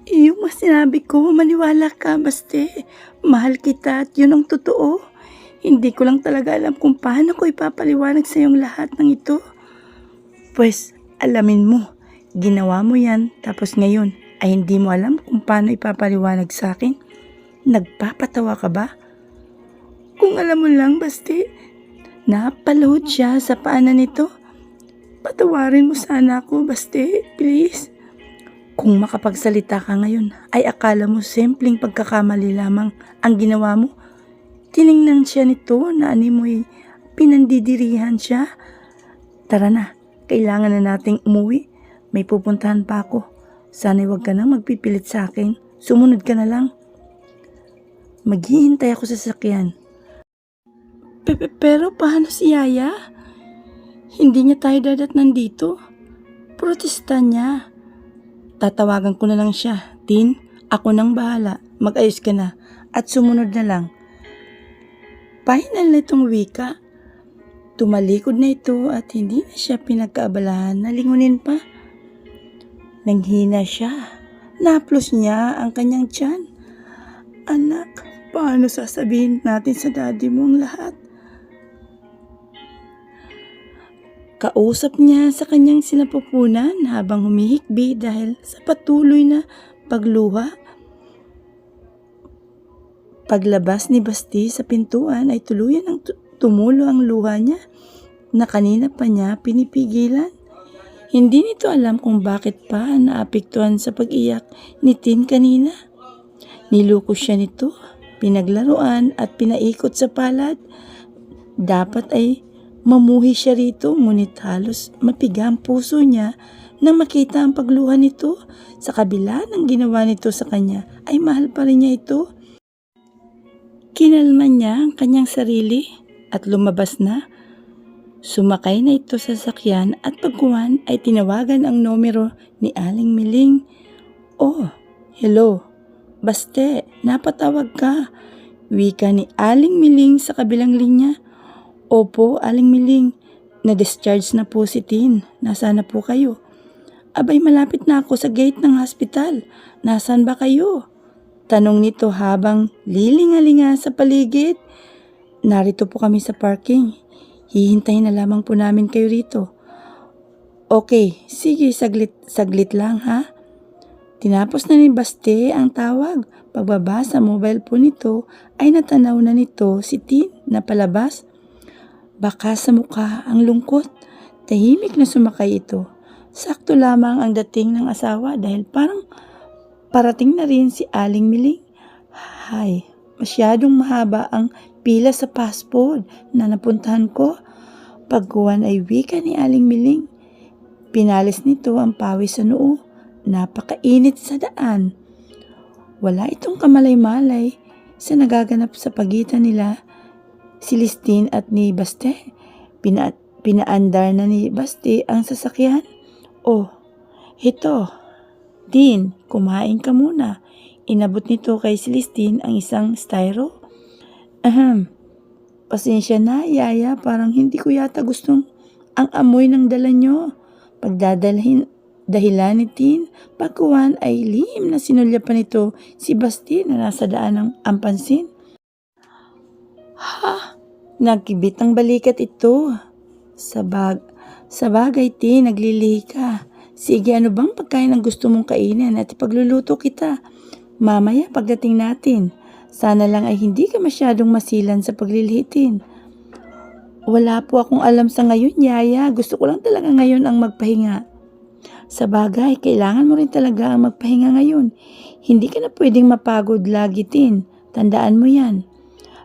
Yung mga sinabi ko, maniwala ka, Baste. Mahal kita at yun ang totoo. Hindi ko lang talaga alam kung paano ko ipapaliwanag sa iyong lahat ng ito. Pues, alamin mo, ginawa mo yan tapos ngayon ay hindi mo alam kung paano ipapaliwanag sa akin. Nagpapatawa ka ba? Kung alam mo lang, Baste, napalood siya sa paanan nito. Patawarin mo sana ako, Baste, please. Kung makapagsalita ka ngayon, ay akala mo simpleng pagkakamali lamang ang ginawa mo. Tiningnan siya nito na animoy pinandidirihan siya. Tara na, kailangan na nating umuwi. May pupuntahan pa ako. Sana'y huwag ka nang magpipilit sa akin. Sumunod ka na lang. Maghihintay ako sa sasakyan. Pero paano si Yaya? Hindi niya tayo dadatnan dito. Protesta niya. Tatawagan ko na lang siya. Tin, ako nang bahala. Mag-ayos ka na. At sumunod na lang. Final na itong wika. Tumalikod na ito at hindi na siya pinagkaabalahan na lingunin pa. Nanghina siya. Naplos niya ang kanyang tiyan. Anak, paano sasabihin natin sa daddy mo ang lahat? Kausap niya sa kanyang sinapupunan habang humihikbi dahil sa patuloy na pagluha. Paglabas ni Basti sa pintuan ay tuluyan ang tumulo ang luha niya na kanina pa niya pinipigilan. Hindi nito alam kung bakit pa naapektuhan sa pag-iyak ni Tin kanina. Niluko siya nito, pinaglaruan at pinaikot sa palad. Dapat ay mamuhi siya rito, ngunit halos mapiga ang puso niya nang makita ang pagluha nito. Sa kabila ng ginawa nito sa kanya, ay mahal pa rin niya ito. Kinalma niya ang kanyang sarili at lumabas na. Sumakay na ito sa sasakyan at pagkuhan ay tinawagan ang numero ni Aling Miling. Oh, hello. Baste, napatawag ka. Wika ni Aling Miling sa kabilang linya. Opo, Aling Miling. Na-discharge na po si Tin. Nasaan na po kayo? Abay, malapit na ako sa gate ng hospital. Nasaan ba kayo? Tanong nito habang lilingalinga sa paligid. Narito po kami sa parking. Hihintayin na lamang po namin kayo rito. Okay, sige, saglit lang ha. Tinapos na ni Baste ang tawag. Pagbaba sa mobile phone nito ay natanaw na nito si Tin na palabas. Baka sa mukha ang lungkot. Tahimik na sumakay ito. Sakto lamang ang dating ng asawa dahil parang parating na rin si Aling Miling. Hay, masyadong mahaba ang pila sa passport na napuntahan ko. Pagkuhan ay wika ni Aling Miling. Pinalis nito ang pawis sa noo. Napakainit sa daan. Wala itong kamalay-malay sa nagaganap sa pagitan nila Celestine at ni Baste. Pinaandar na ni Baste ang sasakyan. Oh, ito. Tin, kumain ka muna. Inabot nito kay Celestine ang isang styro. Pasensya na, Yaya. Parang hindi ko yata gustong ang amoy ng dala nyo. Dahilan ni Tin, pagkuhan ay lihim na sinulya pa nito si Basti na nasa daan ng ampansin. Ha? Nagkibit ang balikat ito. Sa bagay, Tin, naglilihi ka. Sige, ano bang pagkain ang gusto mong kainin at ipagluluto kita? Mamaya pagdating natin. Sana lang ay hindi ka masyadong masilan sa paglilihitin. Wala po akong alam sa ngayon, Yaya. Gusto ko lang talaga ngayon ang magpahinga. Sa bagay, kailangan mo rin talaga ang magpahinga ngayon. Hindi ka na pwedeng mapagod lagi, Tin. Tandaan mo yan.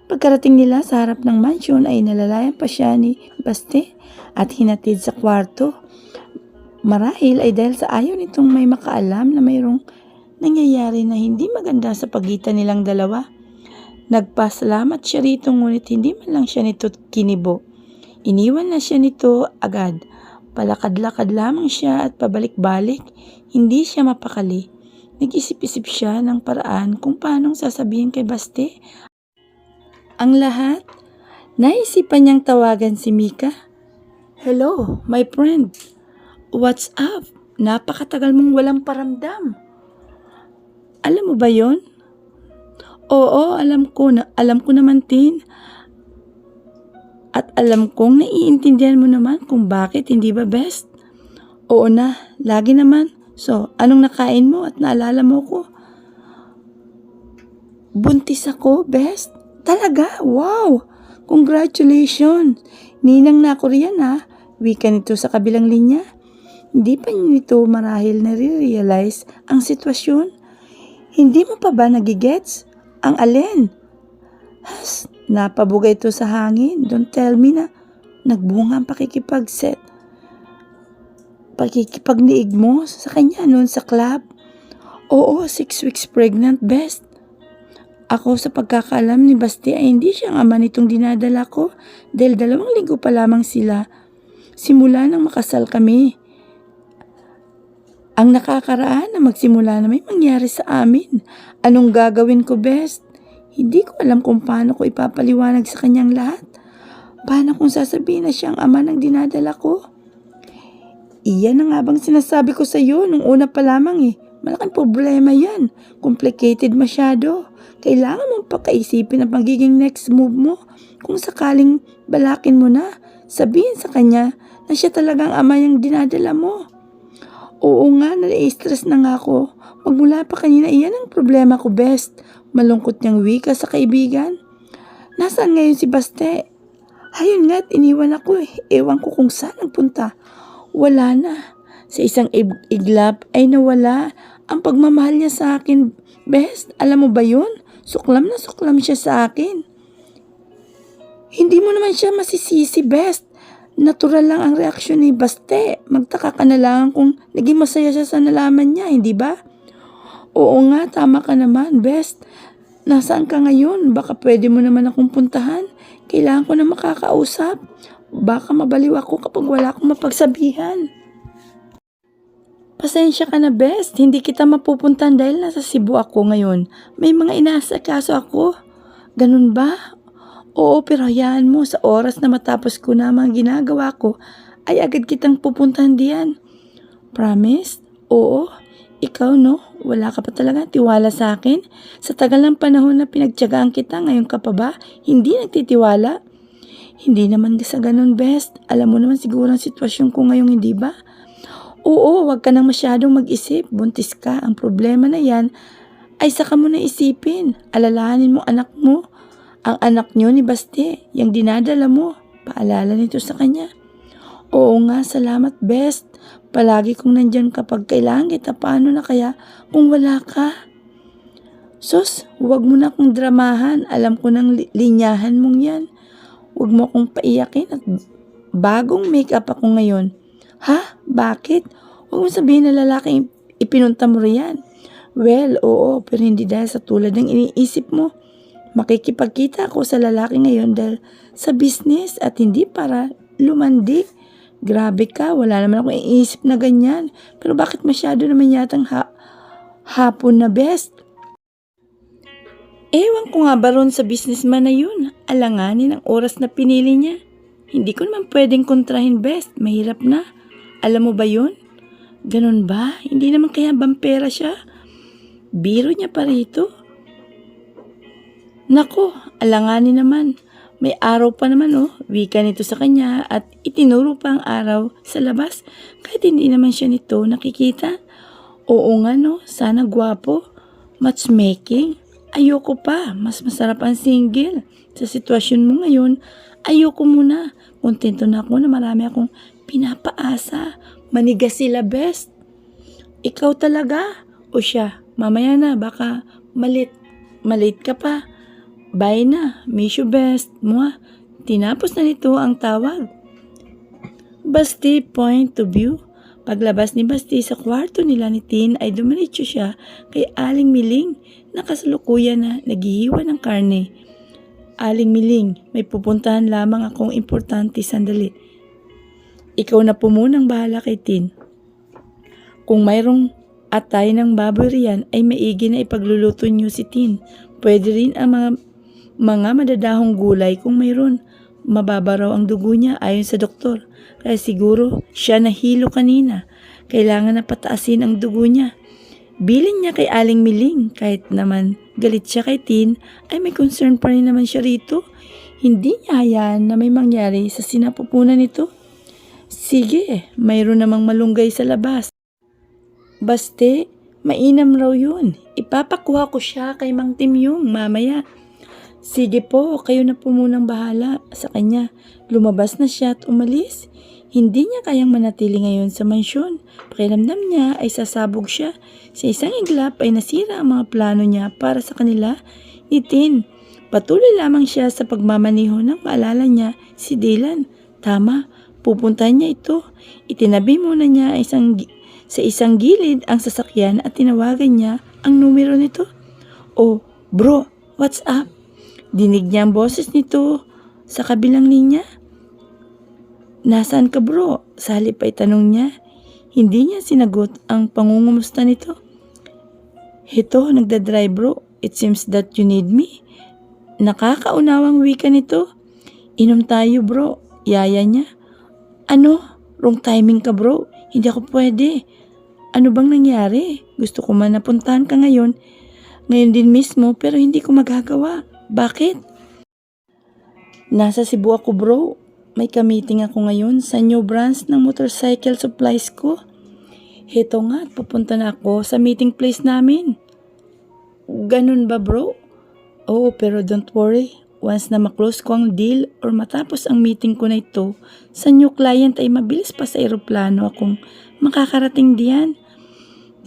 Pagkarating nila sa harap ng mansyon ay nalalayan pa siya ni Baste at hinatid sa kwarto. Marahil ay dahil sa ayaw nitong may makaalam na mayroong nangyayari na hindi maganda sa pagitan nilang dalawa. Nagpasalamat siya rito ngunit hindi man lang siya nito kinibo. Iniwan na siya nito agad. Palakad-lakad lamang siya at pabalik-balik. Hindi siya mapakali. Nag-isip-isip siya ng paraan kung paanong sasabihin kay Baste ang lahat. Naisipan niyang tawagan si Mika. Hello, my friend. What's up? Napakatagal mong walang paramdam. Alam mo ba yon? Oo, alam ko naman, Tin. At alam kong naiintindihan mo naman kung bakit, hindi ba, best? Oo na, lagi naman. So, anong nakain mo at naalala mo ko? Buntis ako, best? Talaga? Wow! Congratulations! Ninang na ako riyan, ha? Wika nito sa kabilang linya. Hindi pa nito marahil nare-realize ang sitwasyon. Hindi mo pa ba nagigets? Ang alin? Has, napabugay ito sa hangin. Don't tell me na nagbunga ang pakikipagniig mo sa kanya noon sa club. Oo, 6 weeks pregnant, best. Ako sa pagkakaalam ni Basti ay hindi siya ang ama nitong dinadala ko dahil 2 linggo pa lamang sila simula nang makasal kami. Ang nakakaraan na magsimula na may mangyari sa amin. Anong gagawin ko, best? Hindi ko alam kung paano ko ipapaliwanag sa kanyang lahat. Paano kung sasabihin na siya ang ama ng dinadala ko? Iyan na nga bang sinasabi ko sa iyo nung una pa lamang eh. Malaking problema yan. Complicated masyado. Kailangan mong pakaisipin ang magiging next move mo. Kung sakaling balakin mo na, sabihin sa kanya na siya talagang ama yung dinadala mo. Oo nga, nai-stress na nga ako. Magmula pa kanina, iyan ang problema ko, best. Malungkot niyang wika sa kaibigan. Nasaan ngayon si Baste? Ayun nga't iniwan ako eh. Ewan ko kung saan nagpunta. Wala na. Sa isang iglap ay nawala ang pagmamahal niya sa akin, best. Alam mo ba yun? Suklam na suklam siya sa akin. Hindi mo naman siya masisisi, best. Natural lang ang reaksyon ni Baste. Magtaka ka na lang kung naging masaya siya sa nalaman niya, hindi ba? Oo nga, tama ka naman, best. Nasaan ka ngayon? Baka pwede mo naman akong puntahan. Kailangan ko na makakausap. Baka mabaliw ako kapag wala akong mapagsabihan. Pasensya ka na, best. Hindi kita mapupuntahan dahil nasa Cebu ako ngayon. May mga inaasikaso ako. Ganun ba? Oo, pero hayaan mo, sa oras na matapos ko na mga ginagawa ko, ay agad kitang pupuntahan diyan. Promise? Oo. Ikaw, no? Wala ka pa talaga tiwala sa akin? Sa tagal ng panahon na pinagtiyagaan kita, ngayon ka pa ba? Hindi nagtitiwala? Hindi naman sa ganun, best. Alam mo naman siguro ang sitwasyon ko ngayon, hindi ba? Oo, wag ka nang masyadong mag-isip. Buntis ka. Ang problema na yan ay saka mo na isipin. Alalahanin mo anak mo. Ang anak niyo ni Basti, yung dinadala mo. Paalala nito sa kanya. Oo nga, salamat, best. Palagi kong nandyan kapag kailangan kita. Paano na kaya kung wala ka? Sus, huwag mo na akong dramahan. Alam ko ng linyahan mong yan. Huwag mo akong paiyakin at bagong make-up ako ngayon. Ha? Bakit? Huwag mo sabihin na lalaking ipinunta mo riyan. Well, oo, pero hindi dahil sa tulad ng iniisip mo. Makikipagkita ako sa lalaki ngayon dahil sa business at hindi para lumandi. Grabe ka, wala naman akong iisip na ganyan. Pero bakit masyado naman yatang hapon na, best? Ewan ko nga ba ron sa businessman na yun. Alanganin ang oras na pinili niya. Hindi ko naman pwedeng kontrahin, best. Mahirap na. Alam mo ba yun? Ganun ba? Hindi naman kaya bampera siya? Biro niya pa rito? Nako, alanganin naman. May araw pa naman wika nito sa kanya at itinuro pa ang araw sa labas kahit hindi naman siya nito nakikita. Oo nga no, sana gwapo. Matchmaking? Ayoko pa, mas masarap ang single. Sa sitwasyon mo ngayon, ayoko muna. Kontento na ako na marami akong pinapaasa. Manigas sila, best. Ikaw talaga? O siya, mamaya na, baka malit ka pa. Bye na, miss you, best. Mua, tinapos na nito ang tawag. Basti point of view. Paglabas ni Basti sa kwarto nila ni Tin ay dumiretso siya kay Aling Miling na kasalukuyan na naghihiwa ng karne. Aling Miling, may pupuntahan lamang akong importante, sandali. Ikaw na po munang bahala kay Tin. Kung mayroong atay ng baboy riyan ay maigi na ipagluluto niyo si Tin. Pwede rin ang mga madadahong gulay kung mayroon. Mababa raw ang dugo niya ayon sa doktor. Kaya siguro siya nahilo kanina. Kailangan na pataasin ang dugo niya. Bilin niya kay Aling Miling. Kahit naman galit siya kay Tin, ay may concern pa rin naman siya rito. Hindi niya hayaan na may mangyari sa sinapupunan nito. Sige, mayroon namang malunggay sa labas. Baste, mainam raw yun. Ipapakuha ko siya kay Mang Timyong mamaya. Sige po, kayo na po munang bahala sa kanya. Lumabas na siya at umalis. Hindi niya kayang manatili ngayon sa mansyon. Pakiramdam niya ay sasabog siya. Sa isang iglap ay nasira ang mga plano niya para sa kanila ni Tin. Patuloy lamang siya sa pagmamaniho nang maalala niya si Dylan. Tama, pupuntahan niya ito. Itinabi muna niya sa isang gilid ang sasakyan at tinawagan niya ang numero nito. Oh, bro, what's up? Dinig niya ang boses nito sa kabilang linya. Nasaan ka bro? Sa halip ay tanong niya. Hindi niya sinagot ang pangungumusta nito. Heto, nagdadrive bro. It seems that you need me. Nakakaunawang wika nito. Inom tayo bro. Yaya niya. Ano? Wrong timing ka bro. Hindi ako pwede. Ano bang nangyari? Gusto ko man napuntahan ka ngayon. Ngayon din mismo pero hindi ko magagawa. Bakit? Nasa Cebu ako bro. May ka-meeting ako ngayon sa new branch ng motorcycle supplies ko. Heto nga, pupunta na ako sa meeting place namin. Ganun ba bro? Oo, pero don't worry. Once na maklose ko ang deal or matapos ang meeting ko na ito, sa new client ay mabilis pa sa eroplano akong makakarating diyan.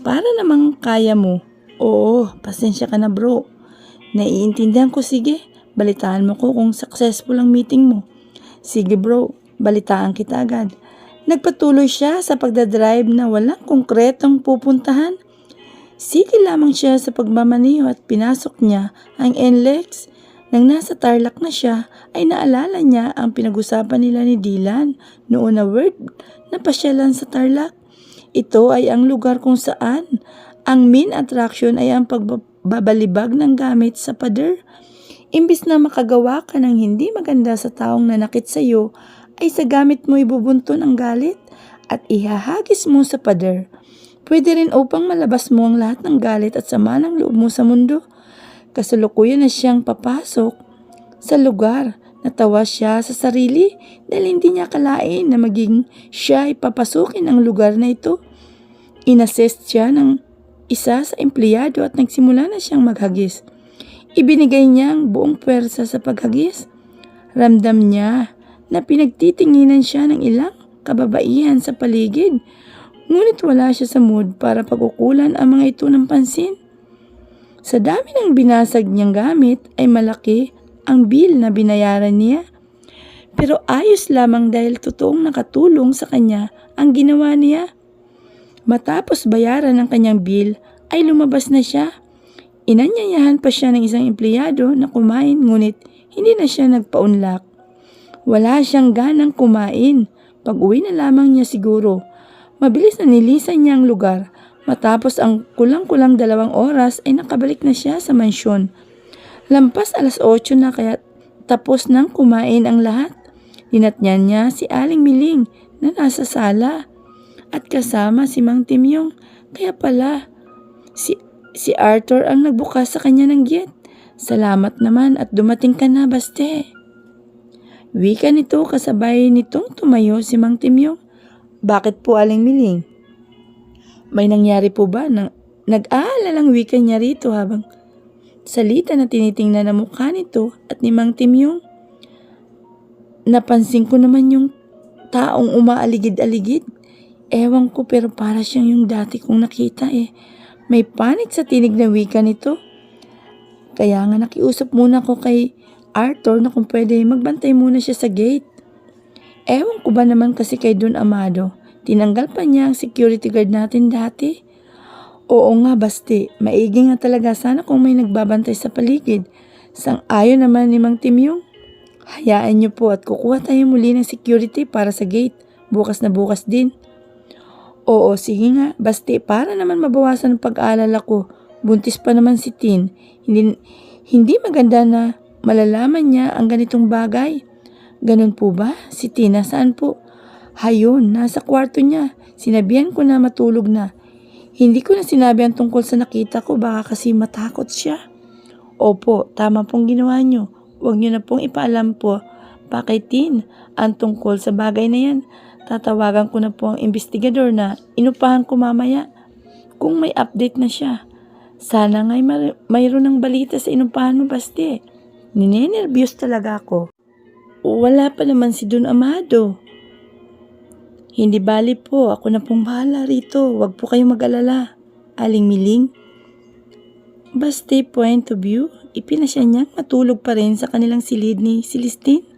Para namang kaya mo. Oo, pasensya ka na bro. Naiintindihan ko, sige. Balitaan mo ko kung successful ang meeting mo. Sige bro, balitaan kita agad. Nagpatuloy siya sa pagdadrive na walang konkretong pupuntahan. Sige lamang siya sa pagmamaniho at pinasok niya ang NLEX. Nang nasa Tarlac na siya, ay naalala niya ang pinag-usapan nila ni Dylan noon na word na pasyalan sa Tarlac. Ito ay ang lugar kung saan ang main attraction ay ang pagbabalibag ng gamit sa pader. Imbis na makagawa ka ng hindi maganda sa taong nanakit sa iyo, ay sa gamit mo ibubunton ang galit at ihahagis mo sa pader. Pwede rin upang malabas mo ang lahat ng galit at sama ng loob mo sa mundo. Kasalukuyan na siyang papasok sa lugar. Natawa siya sa sarili dahil hindi niya akalain na maging siya ay papasukin ang lugar na ito. Inassist siya ng isa sa empleyado at nagsimula na siyang maghagis. Ibinigay niya ang buong pwersa sa paghagis. Ramdam niya na pinagtitinginan siya ng ilang kababaihan sa paligid. Ngunit wala siya sa mood para pagkukulan ang mga ito ng pansin. Sa dami ng binasag niyang gamit ay malaki ang bill na binayaran niya. Pero ayos lamang dahil totoong nakatulong sa kanya ang ginawa niya. Matapos bayaran ang kanyang bill ay lumabas na siya. Inanyayahan pa siya ng isang empleyado na kumain ngunit hindi na siya nagpaunlak. Wala siyang ganang kumain. Pag-uwi na lamang niya siguro. Mabilis na nilisan niya ang lugar. Matapos ang kulang-kulang 2 oras ay nakabalik na siya sa mansyon. Lampas 8:00 na kaya tapos nang kumain ang lahat. Dinatnan niya si Aling Miling na nasa sala at kasama si Mang Timyong. Kaya pala si Arthur ang nagbukas sa kanya ng gate. Salamat naman at dumating ka na, Baste. Wika nito kasabay nitong tumayo si Mang Timyong. Bakit po Aling Miling? May nangyari po ba? Nag-aalalang wika niya rito habang salita na tinitingnan ang mukha nito at ni Mang Timyong. Napansin ko naman yung taong umaaligid-aligid. Ewan ko pero para siyang yung dati kong nakita eh. May panik sa tinig na wika nito. Kaya nga nakiusap muna ko kay Arthur na kung pwede magbantay muna siya sa gate. Ewan ko ba naman kasi kay Don Amado. Tinanggal pa niya ang security guard natin dati. Oo nga Basti, maigi nga talaga sana kung may nagbabantay sa paligid. Sang-ayon naman ni Mang Timyong. Hayaan niyo po at kukuha tayo muli ng security para sa gate. Bukas na bukas din. Oo, sige nga, Basti, para naman mabawasan ang pag-aalala ko. Buntis pa naman si Tin. Hindi maganda na malalaman niya ang ganitong bagay. Ganun po ba? Si Tina saan po? Hayon, nasa kwarto niya. Sinabihan ko na matulog na. Hindi ko na sinabi ang tungkol sa nakita ko, baka kasi matakot siya. Opo, tama pong ginawa niyo. Huwag niyo na pong ipaalam po kay Tin ang tungkol sa bagay na yan. Tatawagan ko na po ang investigador na inupahan ko mamaya kung may update na siya. Sana nga'y mayroon ng balita sa inupahan mo, Basti. Ninenervyos talaga ako. Wala pa naman si Don Amado. Hindi bali po, ako na pong bahala rito. Huwag po kayong mag-alala. Aling Miling. Basti point of view, ipinasya niya matulog pa rin sa kanilang silid ni Celestine.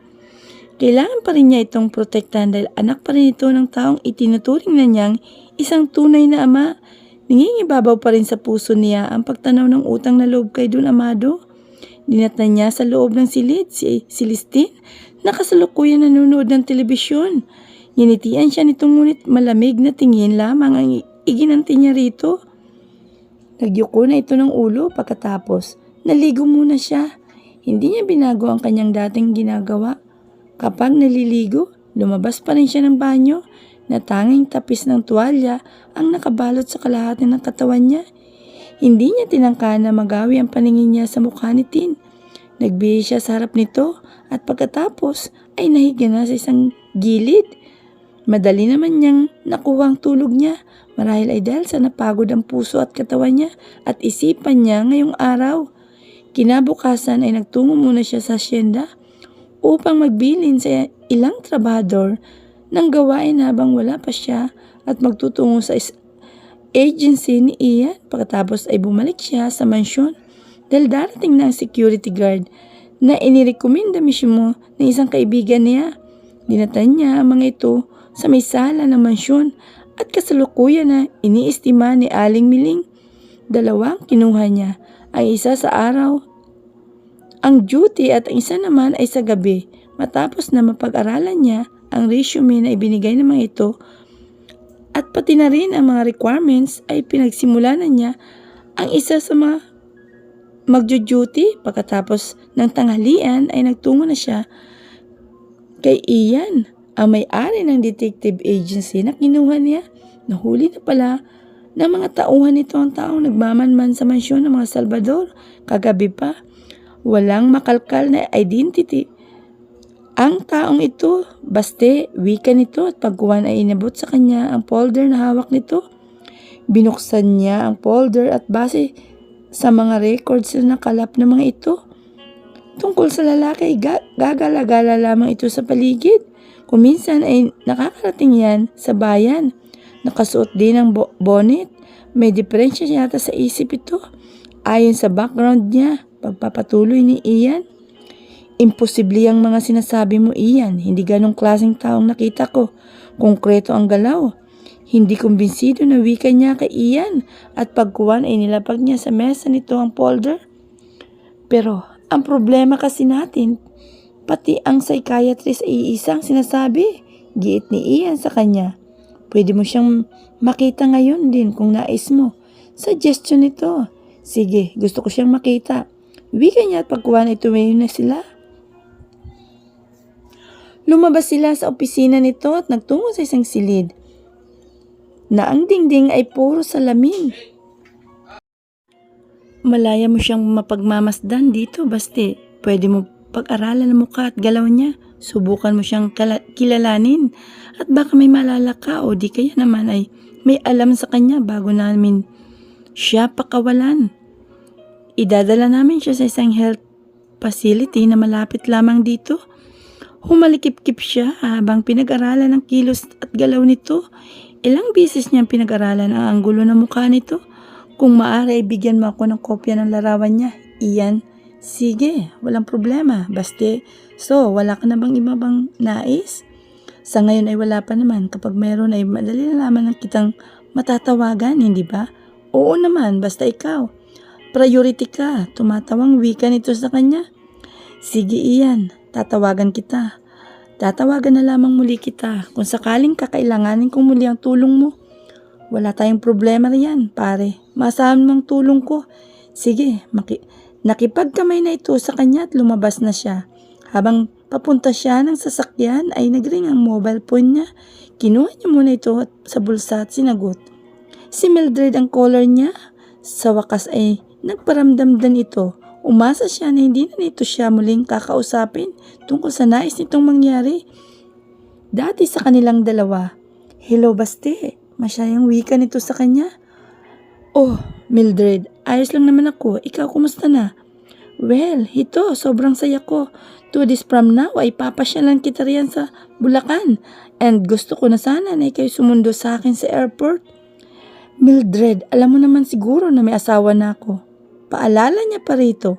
Kailangan pa rin niya itong protektahan dahil anak pa rin ito ng taong itinuturing na niyang isang tunay na ama. Nangingibabaw pa rin sa puso niya ang pagtanaw ng utang na loob kay Don Amado. Dinatnan niya sa loob ng silid si Celestine na kasalukuyan nanonood ng telebisyon. Nginitian siya nitong ngunit malamig na tingin lamang ang iginanti niya rito. Nagyuko na ito ng ulo pagkatapos naligo muna siya. Hindi niya binago ang kanyang dating ginagawa. Kapag naliligo, lumabas pa rin siya ng banyo na tanging tapis ng tuwalya ang nakabalot sa kalahati ng katawan niya. Hindi niya tinangka na magawi ang paningin niya sa mukha ni Tin. Nagbihis siya sa harap nito at pagkatapos ay nahiga na sa isang gilid. Madali naman niyang nakuha ang tulog niya. Marahil ay dahil sa napagod ang puso at katawan niya at isipan niya ngayong araw. Kinabukasan ay nagtungo muna siya sa asyenda upang magbilin sa ilang trabahador ng gawain habang wala pa siya at magtutungo sa agency ni Ian. Pagkatapos ay bumalik siya sa mansyon dahil darating na ang security guard na inirekomenda mismo ng isang kaibigan niya. Dinatan niya ang mga ito sa may sala ng mansyon at kasalukuyan na iniistima ni Aling Miling. Dalawang kinuha niya, ang isa sa araw ang duty at ang isa naman ay sa gabi. Matapos na mapag-aralan niya ang resume na ibinigay ng mga ito at pati na rin ang mga requirements ay pinagsimulan na niya ang isa sa mga magjo-duty. Pagkatapos ng tanghalian ay nagtungo na siya kay Ian, ang may-ari ng detective agency na kinuha niya. Nahuli na pala ng mga tauhan nito ang taong nagmamanman sa mansyon ng mga Salvador. Kagabi pa, walang makalkal na identity ang taong ito. Baste, wika nito at pagkuhan ay inabot sa kanya ang folder na hawak nito. Binuksan niya ang folder at base sa mga records na nakalap ng mga ito tungkol sa lalaki, gagala-gala lamang ito sa paligid. Kuminsan ay nakakarating yan sa bayan. Nakasuot din ng bonnet. May diferensya yata sa isip ito. Ayon sa background niya, pagpapatuloy ni Ian. Imposible ang mga sinasabi mo, Ian. Hindi ganong klaseng taong nakita ko. Konkreto ang galaw. Hindi kumbinsido na wika niya kay Ian at pagkuhan ay nilapag niya sa mesa nito ang folder. Pero ang problema kasi natin, pati ang psychiatrist ay isang sinasabi. Giit ni Ian sa kanya. Pwede mo siyang makita ngayon din kung nais mo. Suggestion nito. Sige, gusto ko siyang makita. Wika niya at pagkuhan ay tumayo na sila. Lumabas sila sa opisina nito at nagtungo sa isang silid na ang dingding ay puro salamin. Malaya mo siyang mapagmamasdan dito, Basti. Pwede mo pag-aralan ang mukha at galaw niya. Subukan mo siyang kilalanin at baka may malala ka o di kaya naman ay may alam sa kanya bago namin siya pakawalan. Idadala namin siya sa isang health facility na malapit lamang dito. Humalikip-kip siya habang pinag-aralan ang kilos at galaw nito. Ilang beses niyang pinag-aralan ang anggulo ng mukha nito. Kung maaari, bigyan mo ako ng kopya ng larawan niya, Ian. Sige, walang problema. Basti, so wala ka na bang iba bang nais? Sa ngayon ay wala pa naman. Kapag mayroon ay madali na naman ang kitang matatawagan, hindi ba? Oo naman, basta ikaw. Priority ka. Tumatawang wika nito sa kanya. Sige Ian, tatawagan kita. Tatawagan na lamang muli kita. Kung sakaling kakailanganin kong muli ang tulong mo. Wala tayong problema riyan, pare. Masahan mo ang tulong ko. Sige, nakipagkamay na ito sa kanya at lumabas na siya. Habang papunta siya ng sasakyan ay nagring ang mobile phone niya. Kinuha niya muna ito sa bulsa at sinagot. Si Mildred ang caller niya. Sa wakas ay nagparamdam din ito. Umasa siya na hindi na nito siya muling kakausapin tungkol sa nais nitong mangyari. Dati sa kanilang dalawa. Hello, Baste. Masyayang wika nito sa kanya. Oh, Mildred, ayos lang naman ako. Ikaw, kumusta na? Well, ito, sobrang saya ko. 2 days from now ay papasyalan kita riyan sa Bulacan. And gusto ko na sana na ikaw sumundo sa akin sa airport. Mildred, alam mo naman siguro na may asawa na ako. Paalala niya pa rito.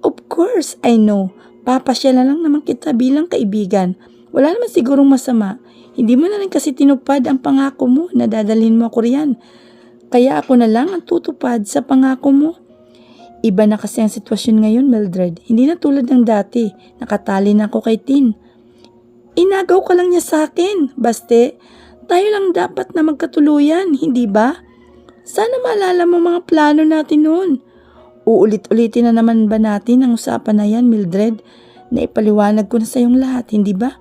Of course, I know. Papasyalan lang naman kita bilang kaibigan. Wala naman sigurong masama. Hindi mo na rin kasi tinupad ang pangako mo na dadalhin mo ako riyan. Kaya ako na lang ang tutupad sa pangako mo. Iba na kasi ang sitwasyon ngayon, Mildred. Hindi na tulad ng dati. Nakatali na ako kay Tin. Inagaw ka lang niya sa akin. Baste, tayo lang dapat na magkatuluyan, hindi ba? Sana maalala mo mga plano natin noon. Uulit-ulitin na naman ba natin ang usapan na yan, Mildred? Naipaliwanag ko na sa iyong lahat, hindi ba?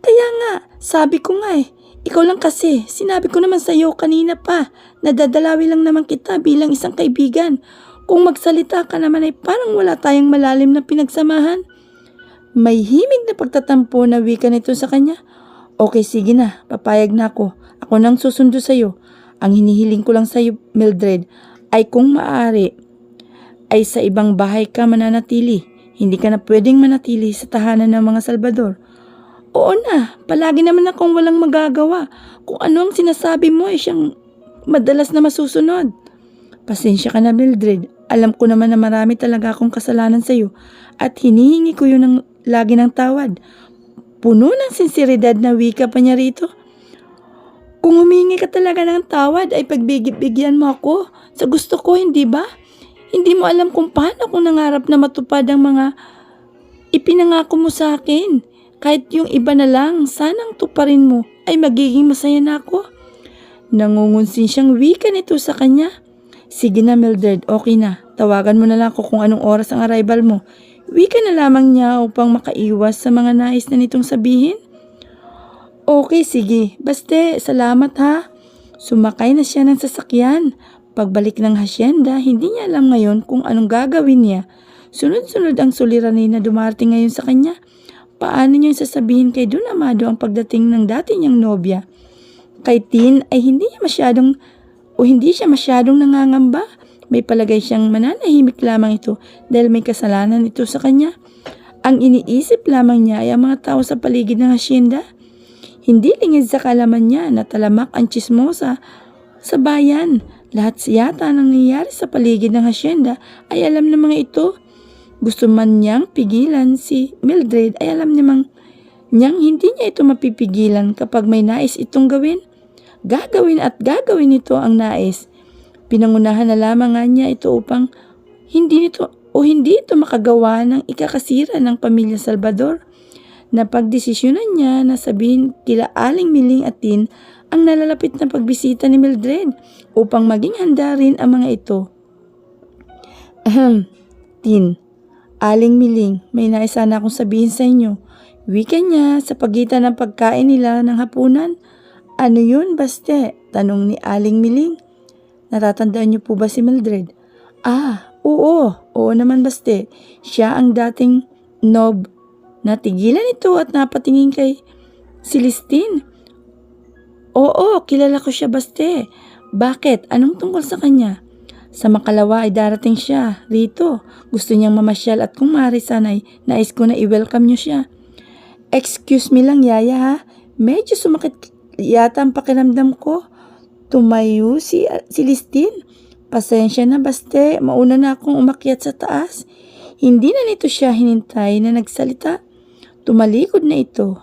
Kaya nga, sabi ko nga ikaw lang kasi, sinabi ko naman sa iyo kanina pa, nadadalawi lang naman kita bilang isang kaibigan. Kung magsalita ka naman ay parang wala tayong malalim na pinagsamahan. May himig na pagtatampo na wika nito sa kanya. Okay, sige na, papayag na ako. Ako nang susundo sa iyo. Ang hinihiling ko lang sa iyo, Mildred, ay kung maaari, ay sa ibang bahay ka mananatili. Hindi ka na pwedeng manatili sa tahanan ng mga Salvador. Oo na, palagi naman akong walang magagawa. Kung ano ang sinasabi mo ay siyang madalas na masusunod. Pasensya ka na, Mildred. Alam ko naman na marami talaga akong kasalanan sa iyo at hinihingi ko yun ng lagi ng tawad. Puno ng sinseridad na wika pa niya rito. Kung humingi ka talaga ng tawad ay pagbigyan mo ako sa gusto ko, hindi ba? Hindi mo alam kung paano ko nangarap na matupad ang mga ipinangako mo sa akin. Kahit yung iba na lang, sanang tuparin mo ay magiging masaya na ako. Nangungunsin siyang wika nito sa kanya. Sige na, Mildred, okay na. Tawagan mo na lang ako kung anong oras ang arrival mo. Wika na lamang niya upang makaiwas sa mga nais na nitong sabihin. Okay, sige. Baste, salamat ha. Sumakay na siya ng sasakyan. Pagbalik ng hasyenda, hindi niya alam ngayon kung anong gagawin niya. Sunod-sunod ang suliranin na dumarating ngayon sa kanya. Paano niyang sasabihin kay Don Amado ang pagdating ng dati niyang nobya? Kay Tin ay hindi siya masyadong nangangamba. May palagay siyang mananahimik lamang ito dahil may kasalanan ito sa kanya. Ang iniisip lamang niya ay ang mga tao sa paligid ng hasyenda. Hindi lingid sa kalaman niya na talamak ang tsismosa sa bayan. Lahat yata ng nangyayari sa paligid ng hasyenda ay alam ng mga ito. Gusto man niyang pigilan si Mildred ay alam niyang hindi niya ito mapipigilan kapag may nais itong gawin. Gagawin ito ang nais. Pinangunahan na lamang nga niya ito upang hindi ito makagawa ng ikakasira ng pamilya Salvador. Napagdesisyonan niya na sabihin kila Aling Miling at Tin ang nalalapit na pagbisita ni Mildred upang maging handa rin ang mga ito. Tin, Aling Miling, may nais sana akong sabihin sa inyo. Wika niya sa pagitan ng pagkain nila ng hapunan. Ano yun, Baste? Tanong ni Aling Miling. Natatandaan niyo po ba si Mildred? Oo naman, Baste. Siya ang dating nob. Natigilan ito at napatingin kay Celestine. Oo, kilala ko siya, Baste. Bakit? Anong tungkol sa kanya? Sa makalawa ay darating siya rito. Gusto niyang mamasyal at kung maaari sana ay nais ko na i-welcome niyo siya. Excuse me lang, Yaya ha. Medyo sumakit yata ang pakiramdam ko. Tumayo si Celestine. Pasensya na, Baste. Mauna na akong umakyat sa taas. Hindi na nito siya hinintay na nagsalita. Tumalikod na ito.